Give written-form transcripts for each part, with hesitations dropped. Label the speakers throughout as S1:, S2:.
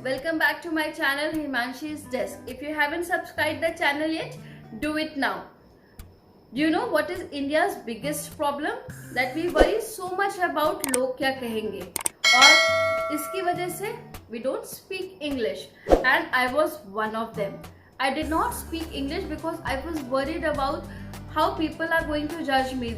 S1: welcome back to my channel Himanshi's Desk. If you haven't subscribed the channel yet, do it now. Do you know what is India's biggest problem? That we worry so much about लोग क्या कहेंगे और इसकी वजह से we don't speak English, and I was one of them. I did not speak English because I was worried about how people are going to judge me.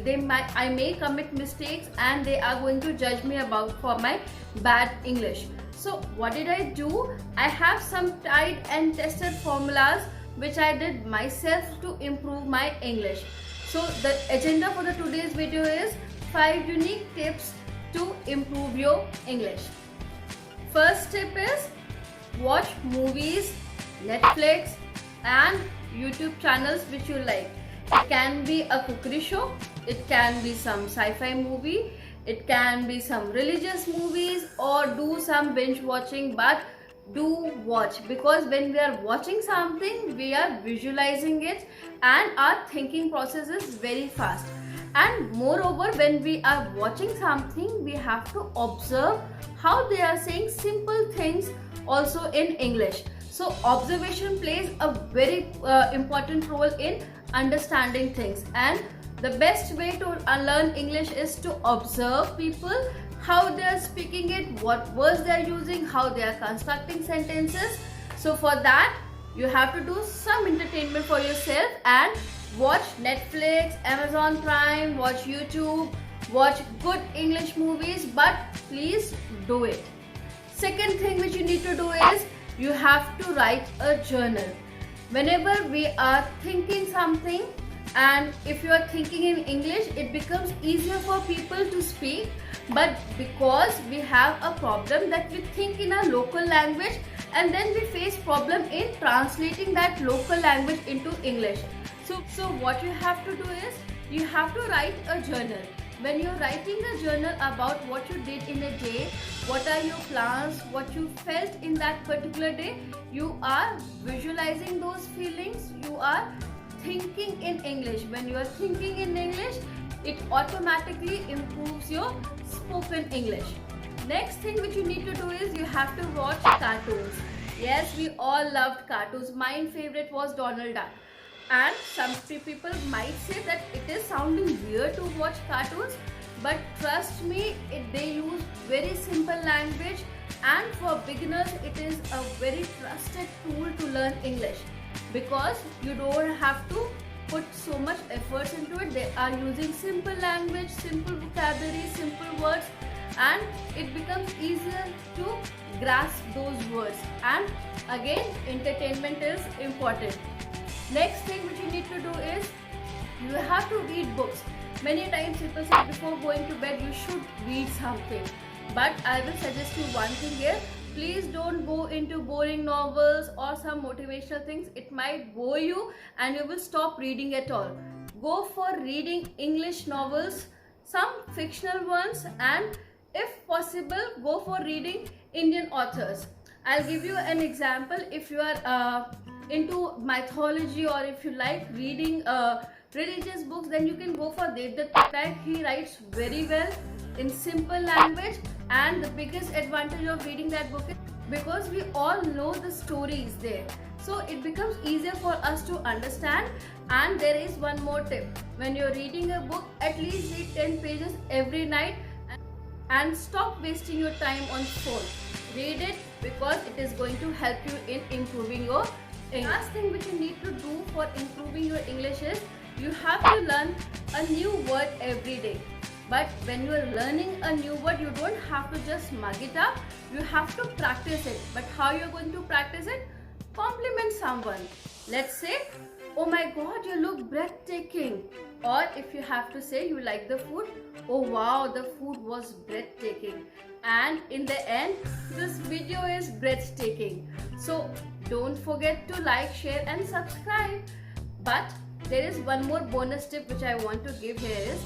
S1: I may commit mistakes and they are going to judge me for my bad English. So what did I do? I have some tried and tested formulas which I did myself to improve my English. So the agenda for the today's video is 5 unique tips to improve your English. First tip is watch movies, Netflix and YouTube channels which you like. It can be a cookery show, it can be some sci-fi movie, it can be some religious movies, or do some binge watching, but do watch, because when we are watching something we are visualizing it and our thinking process is very fast. And moreover, when we are watching something we have to observe how they are saying simple things also in English. So observation plays a very important role in understanding things, and the best way to learn English is to observe people, how they are speaking it, what words they are using, how they are constructing sentences. So for that you have to do some entertainment for yourself and watch Netflix, Amazon Prime, watch YouTube, watch good English movies, but please do it. Second thing which you need to do is you have to write a journal. Whenever we are thinking something, and if you are thinking in English, it becomes easier for people to speak, but because we have a problem that we think in a local language and then we face problem in translating that local language into English. So what you have to do is you have to write a journal. When you're writing a journal about what you did in a day, what are your plans, what you felt in that particular day, you are visualizing those feelings, you are thinking in English. When you are thinking in English, it automatically improves your spoken English. Next thing which you need to do is you have to watch cartoons. Yes, we all loved cartoons. My favorite was Donald Duck. And some people might say that it is sounding weird to watch cartoons, but trust me, they use very simple language, and for beginners it is a very trusted tool to learn English, because you don't have to put so much efforts into it. They are using simple language, simple vocabulary, simple words, and it becomes easier to grasp those words. And again, entertainment is important. Next thing which you need to do is you have to read books. Many times people say before going to bed you should read something, but I will suggest you one thing here. Please don't go into boring novels or some motivational things. It might bore you and you will stop reading at all. Go for reading English novels, some fictional ones, and if possible go for reading Indian authors. I'll give you an example. If you are into mythology, or if you like reading religious books, then you can go for Devdutt Pattanaik. He writes very well in simple language, and the biggest advantage of reading that book is because we all know the stories there, so it becomes easier for us to understand. And there is one more tip: when you're reading a book, at least read 10 pages every night and stop wasting your time on phone. Read it, because it is going to help you in improving your English. Last thing which you need to do for improving your English is you have to learn a new word every day. But when you are learning a new word, you don't have to just mug it up, you have to practice it. But how you're going to practice it? Compliment someone. Let's say, oh my god, you look breathtaking. Or if you have to say you like the food, oh wow, the food was breathtaking. And in the end, this video is breathtaking. So don't forget to like, share and subscribe. But there is one more bonus tip which I want to give here is,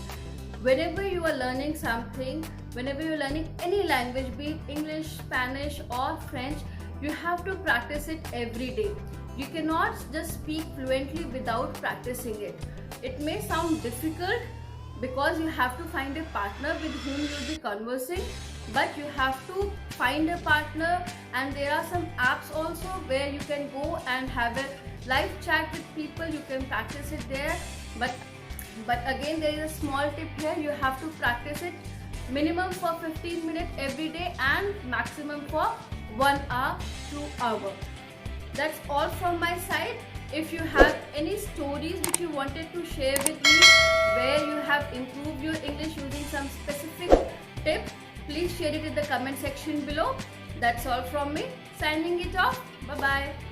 S1: whenever you are learning something, whenever you are learning any language, be it English, Spanish or French, you have to practice it every day. You cannot just speak fluently without practicing it. It may sound difficult because you have to find a partner with whom you will be conversing, but you have to find a partner, and there are some apps also where you can go and have a live chat with people. You can practice it there, but again there is a small tip here. You have to practice it minimum for 15 minutes every day and maximum for 1 hour, 2 hours. That's all from my side. If you have any stories which you wanted to share with me where you have improved your English using some specific tip, please share it in the comment section below. That's all from me. Signing it off. Bye bye.